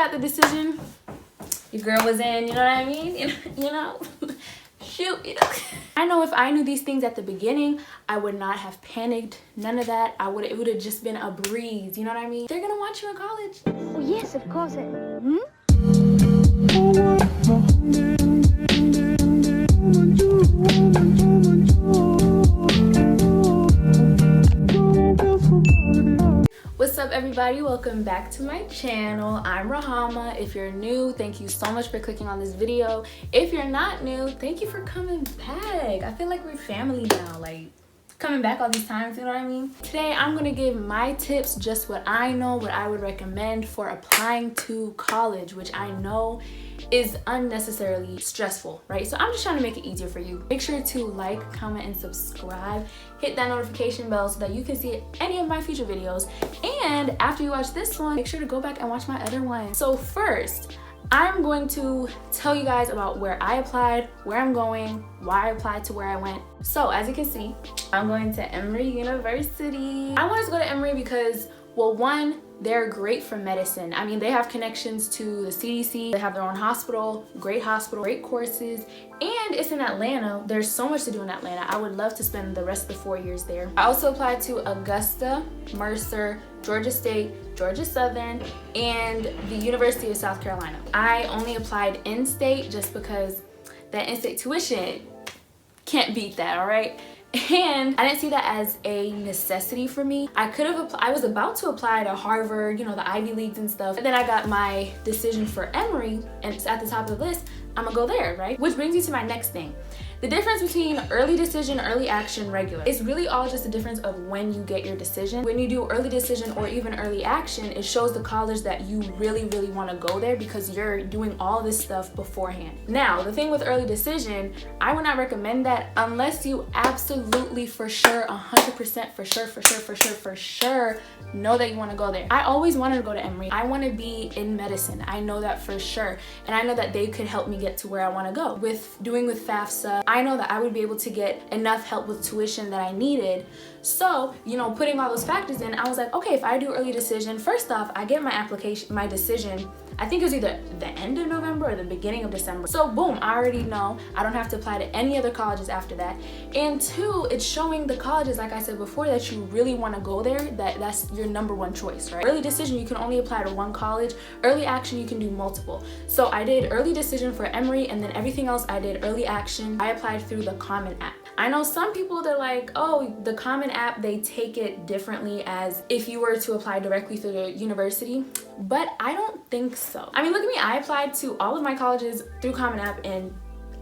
Got the decision. Your girl was in, you know what I mean? You know? Shoot, you know. I know if I knew these things at the beginning, I would not have panicked. None of that. It would have just been a breeze, you know what I mean? They're gonna want you in college. Oh yes, of course. What's up, everybody? Welcome back to my channel. I'm Ruhama. If you're new, thank you so much for clicking on this video. If you're not new, thank you for coming back. I feel like we're family now, like coming back all these times, you know what I mean? Today I'm gonna give my tips, just what I know, what I would recommend for applying to college, which I know is unnecessarily stressful, right? So I'm just trying to make it easier for you. Make sure to like, comment, and subscribe. Hit that notification bell so that you can see any of my future videos. And after you watch this one, make sure to go back and watch my other one. So first, I'm going to tell you guys about where I applied, where I'm going, why I applied to where I went. So as you can see, I'm going to Emory University. I wanted to go to Emory because, well, one, they're great for medicine. I mean, they have connections to the CDC, they have their own hospital, great courses, and it's in Atlanta. There's so much to do in Atlanta. I would love to spend the rest of the 4 years there. I also applied to Augusta, Mercer, Georgia State, Georgia Southern, and the University of South Carolina. I only applied in-state just because that in-state tuition can't beat that, all right? And I didn't see that as a necessity for me. I was about to apply to Harvard, you know, the Ivy Leagues and stuff. And then I got my decision for Emory, and it's at the top of the list. I'm gonna go there, right? Which brings me to my next thing. The difference between early decision, early action, regular. It's really all just a difference of when you get your decision. When you do early decision or even early action, it shows the college that you really, really want to go there because you're doing all this stuff beforehand. Now, the thing with early decision, I would not recommend that unless you absolutely for sure, 100% for sure know that you want to go there. I always wanted to go to Emory. I want to be in medicine. I know that for sure. And I know that they could help me get to where I want to go. With FAFSA, I know that I would be able to get enough help with tuition that I needed. So, you know, putting all those factors in, I was like, okay, if I do early decision, first off, I get my decision, I think it was either the end of November or the beginning of December. So boom, I already know I don't have to apply to any other colleges after that. And two, it's showing the colleges, like I said before, that you really want to go there, that's your number one choice, right? Early decision, you can only apply to one college. Early action, you can do multiple. So I did early decision for Emory, and then everything else I did early action. I applied through the Common App. I know some people, they're like, oh, the Common App, they take it differently as if you were to apply directly through the university, but I don't think so. I mean, look at me, I applied to all of my colleges through Common App and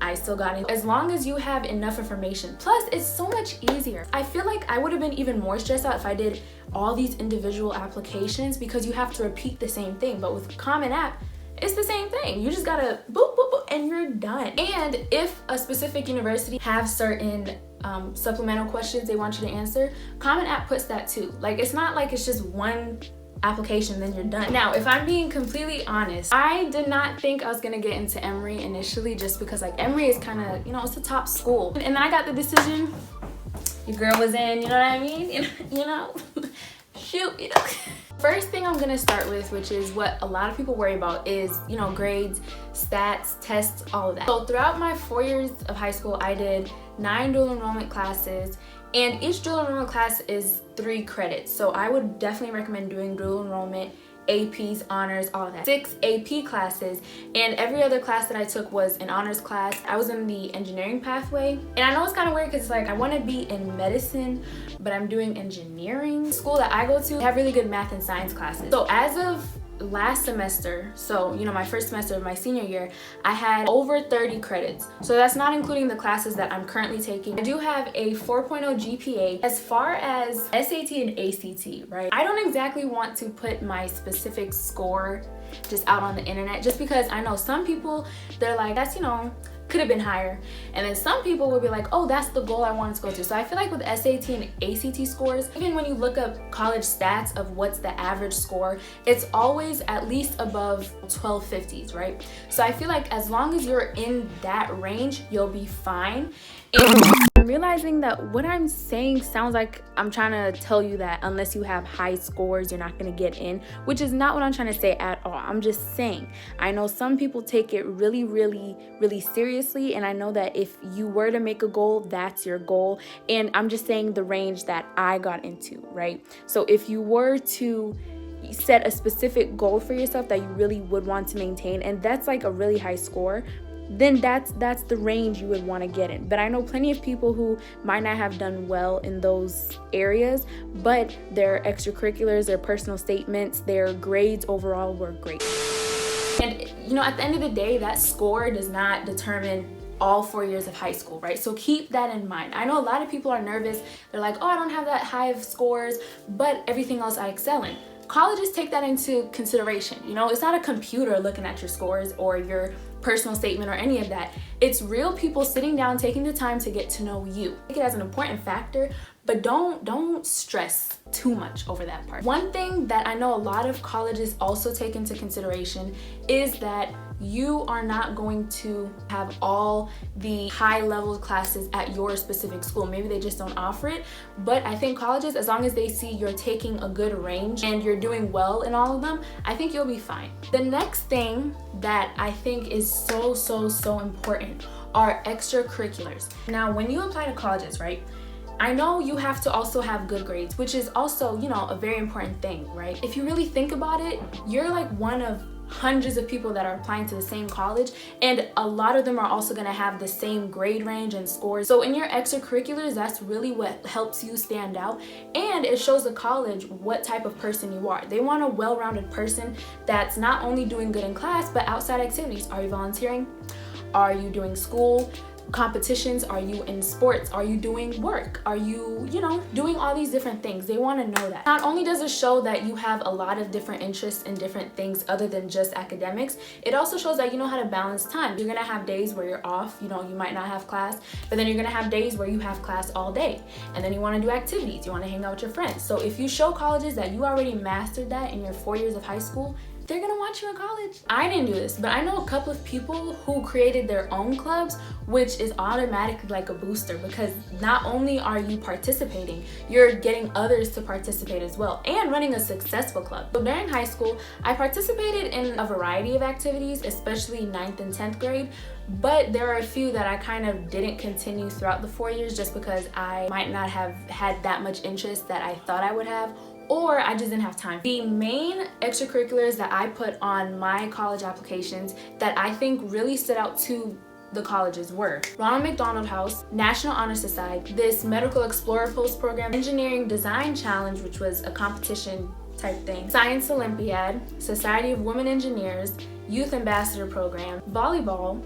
I still got it. As long as you have enough information. Plus, it's so much easier. I feel like I would have been even more stressed out if I did all these individual applications because you have to repeat the same thing. But with Common App, it's the same thing. You just gotta boop, boop, boop, and you're done. And if a specific university have certain supplemental questions they want you to answer, Common App puts that too. Like, it's not like it's just one application then you're done. Now, if I'm being completely honest, I did not think I was gonna get into Emory initially just because like Emory is kind of, you know, it's a top school. And then I got the decision, your girl was in, you know what I mean? You know? Shoot, you know. First thing I'm gonna start with, which is what a lot of people worry about, is, you know, grades, stats, tests, all of that. So throughout my 4 years of high school, I did 9 dual enrollment classes, and each dual enrollment class is 3 credits. So I would definitely recommend doing dual enrollment, APs, honors, all of that. 6 AP classes, and every other class that I took was an honors class. I was in the engineering pathway, and I know it's kind of weird because it's like I want to be in medicine, but I'm doing engineering. The school that I go to have really good math and science classes. So as of last semester, so you know, my first semester of my senior year, I had over 30 credits. So that's not including the classes that I'm currently taking. I do have a 4.0 GPA. As far as SAT and ACT, right? I don't exactly want to put my specific score just out on the internet, just because I know some people, they're like, that's, you know, could have been higher. And then some people would be like, oh, that's the goal I wanted to go to. So I feel like with SAT and ACT scores, even when you look up college stats of what's the average score, it's always at least above 1250s, right? So I feel like as long as you're in that range, you'll be fine. And realizing that what I'm saying sounds like I'm trying to tell you that unless you have high scores, you're not going to get in, which is not what I'm trying to say at all. I'm just saying, I know some people take it really, really, really seriously, and I know that if you were to make a goal, that's your goal, and I'm just saying the range that I got into, right? So if you were to set a specific goal for yourself that you really would want to maintain, and that's like a really high score, then that's the range you would want to get in. But I know plenty of people who might not have done well in those areas, but their extracurriculars, their personal statements, their grades overall were great. And you know, at the end of the day, that score does not determine all 4 years of high school, right? So keep that in mind. I know a lot of people are nervous. They're like, oh, I don't have that high of scores, but everything else I excel in. Colleges take that into consideration. You know, it's not a computer looking at your scores or your personal statement or any of that. It's real people sitting down, taking the time to get to know you. Take it as an important factor, but don't stress too much over that part. One thing that I know a lot of colleges also take into consideration is that you are not going to have all the high level classes at your specific school. Maybe they just don't offer it, but I think colleges, as long as they see you're taking a good range and you're doing well in all of them, I think you'll be fine. The next thing that I think is so important are extracurriculars. Now, when you apply to colleges, right, I know you have to also have good grades, which is also, you know, a very important thing, right? If you really think about it, you're like one of hundreds of people that are applying to the same college, and a lot of them are also going to have the same grade range and scores. So in your extracurriculars, that's really what helps you stand out, and it shows the college what type of person you are. They want a well-rounded person that's not only doing good in class, but outside activities. Are you volunteering? Are you doing school competitions? Are you in sports? Are you doing work? Are you, doing all these different things? They want to know that. Not only does it show that you have a lot of different interests in different things other than just academics, it also shows that you know how to balance time. You're gonna have days where you're off, you might not have class, but then you're gonna have days where you have class all day, and then you want to do activities, you want to hang out with your friends. So if you show colleges that you already mastered that in your 4 years of high school, they're gonna want you in college. I didn't do this, but I know a couple of people who created their own clubs, which is automatically like a booster, because not only are you participating, you're getting others to participate as well, and running a successful club. So during high school, I participated in a variety of activities, especially 9th and 10th grade, but there are a few that I kind of didn't continue throughout the 4 years just because I might not have had that much interest that I thought I would have, or I just didn't have time. The main extracurriculars that I put on my college applications that I think really stood out to the colleges were Ronald McDonald House, National Honor Society, this Medical Explorer Post Program, Engineering Design Challenge, which was a competition type thing, Science Olympiad, Society of Women Engineers, Youth Ambassador Program, volleyball,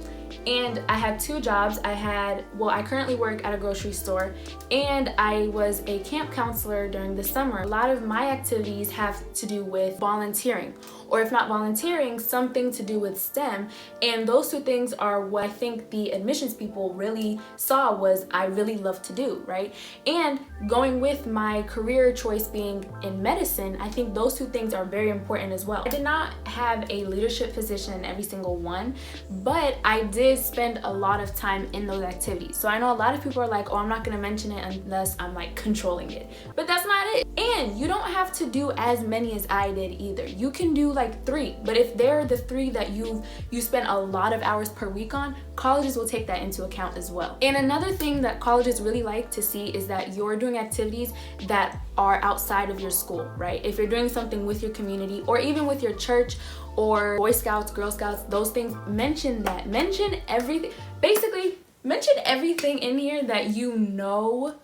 and I had 2 jobs. I currently work at a grocery store, and I was a camp counselor during the summer. A lot of my activities have to do with volunteering, or if not volunteering, something to do with STEM, and those 2 things are what I think the admissions people really saw was I really love to do, right? And going with my career choice being in medicine, I think those 2 things are very important as well. I did not have a leadership position in every single one, but I did spend a lot of time in those activities. So I know a lot of people are like, oh, I'm not gonna mention it unless I'm like controlling it, but that's not it. And you don't have to do as many as I did either. You can do like 3, but if they're the 3 that you spend a lot of hours per week on, colleges will take that into account as well. And another thing that colleges really like to see is that you're doing activities that are outside of your school, right? If you're doing something with your community or even with your church or Boy Scouts, Girl Scouts, those things, mention that. Mention everything. Basically, mention everything in here that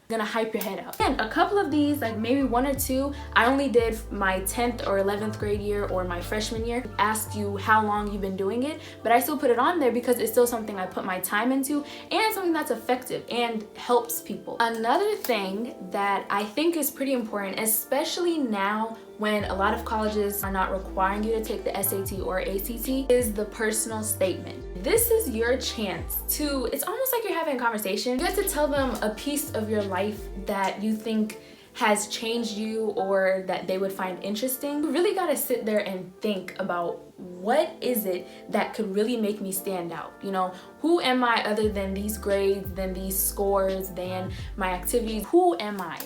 gonna hype your head out. And a couple of these, like maybe 1 or 2, I only did my 10th or 11th grade year or my freshman year. Asked you how long you've been doing it, but I still put it on there because it's still something I put my time into and something that's effective and helps people. Another thing that I think is pretty important, especially now when a lot of colleges are not requiring you to take the SAT or ACT, is the personal statement. This is your chance to, it's almost like you're having a conversation. You have to tell them a piece of your life that you think has changed you or that they would find interesting, you really gotta sit there and think about what is it that could really make me stand out. You know, who am I other than these grades, than these scores, than my activities? Who am I?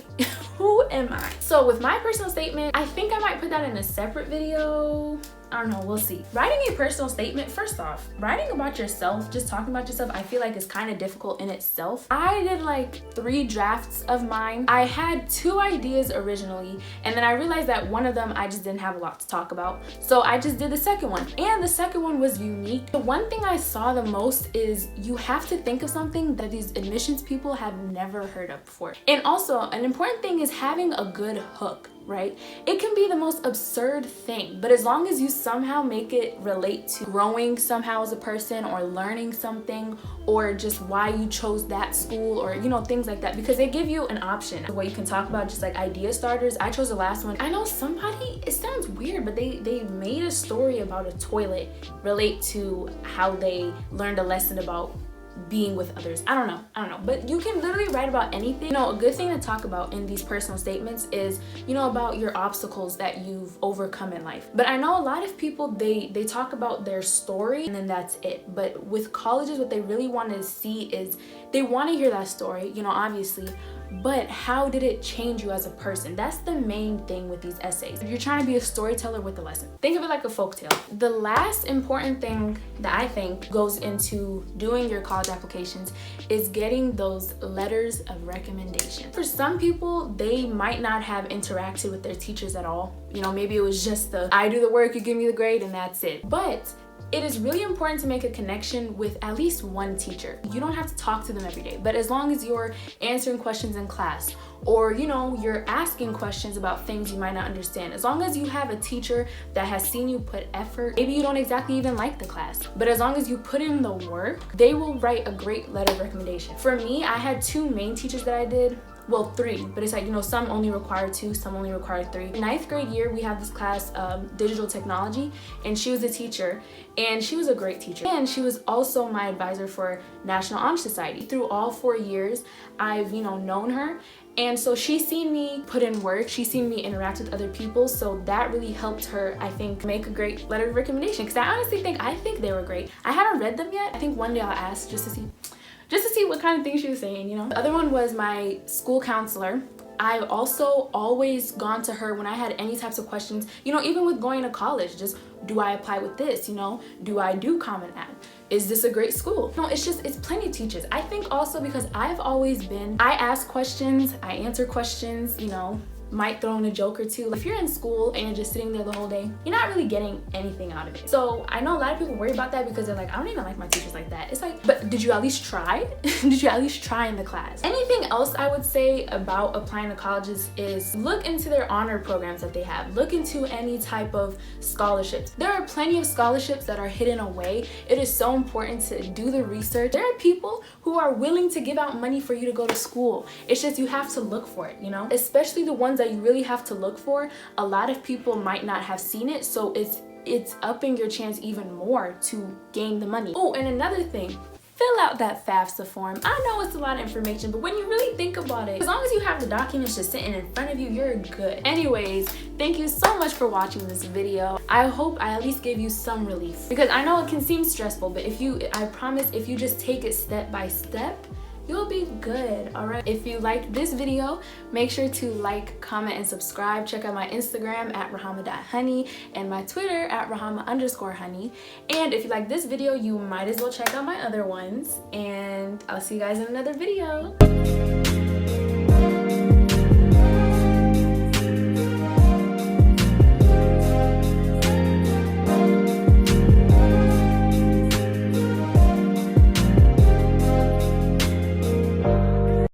Who am I? So with my personal statement, I think I might put that in a separate video. I don't know, we'll see. Writing a personal statement, first off, writing about yourself, just talking about yourself, I feel like is kind of difficult in itself. I did like 3 drafts of mine. I had 2 ideas originally, and then I realized that one of them I just didn't have a lot to talk about. So I just did the second one, and the second one was unique. The one thing I saw the most is you have to think of something that these admissions people have never heard of before. And also, an important thing is having a good hook, right? It can be the most absurd thing, but as long as you somehow make it relate to growing somehow as a person, or learning something, or just why you chose that school, or you know, things like that, because they give you an option what you can talk about, just like idea starters. I chose the last one. I know somebody, it sounds weird, but they made a story about a toilet relate to how they learned a lesson about being with others. I don't know, but you can literally write about anything. You know, a good thing to talk about in these personal statements is, you know, about your obstacles that you've overcome in life. But I know a lot of people, they talk about their story and then that's it. But with colleges, what they really want to see is they want to hear that story, you know, obviously, but how did it change you as a person? That's the main thing with these essays. If you're trying to be a storyteller with a lesson, think of it like a folktale. The last important thing that I think goes into doing your college applications is getting those letters of recommendation. For some people, they might not have interacted with their teachers at all. You know, maybe it was just I do the work, you give me the grade, and that's it. But it is really important to make a connection with at least one teacher. You don't have to talk to them every day, but as long as you're answering questions in class, or you know, you're asking questions about things you might not understand, as long as you have a teacher that has seen you put effort, maybe you don't exactly even like the class, but as long as you put in the work, they will write a great letter of recommendation. For me, I had 2 main teachers that I did. Well, 3, but it's like, you know, some only require 2, some only require 3. 9th grade year, we have this class, digital technology, and she was a teacher, and she was a great teacher. And she was also my advisor for National Honor Society. Through all 4 years, I've, you know, known her. And so she's seen me put in work, she's seen me interact with other people, so that really helped her, I think, make a great letter of recommendation, because I honestly think they were great. I haven't read them yet. I think one day I'll ask just to see what kind of things she was saying, you know. The other one was my school counselor. I've also always gone to her when I had any types of questions, you know, even with going to college, just do I apply with this, you know, do I do Common App? Is this a great school? No, it's plenty of teachers. I think also because I ask questions, I answer questions, you know, might throw in a joke or two. If you're in school and you're just sitting there the whole day, you're not really getting anything out of it. So I know a lot of people worry about that because they're like, I don't even like my teachers like that. It's like, but did you at least try? Did you at least try in the class? Anything else I would say about applying to colleges is look into their honor programs that they have. Look into any type of scholarships. There are plenty of scholarships that are hidden away. It is so important to do the research. There are people who are willing to give out money for you to go to school. It's just you have to look for it, you know? Especially the ones that you really have to look for. A lot of people might not have seen it, so it's upping your chance even more to gain the money. Oh, and another thing, fill out that FAFSA form. I know it's a lot of information, but when you really think about it, as long as you have the documents just sitting in front of you, you're good. Anyways, thank you so much for watching this video. I hope I at least gave you some relief, because I know it can seem stressful, but I promise if you just take it step by step, you'll be good. All right, if you liked this video, make sure to like, comment, and subscribe. Check out my Instagram at ruhama.honey and my Twitter at ruhama_honey. And if you like this video, you might as well check out my other ones, and I'll see you guys in another video.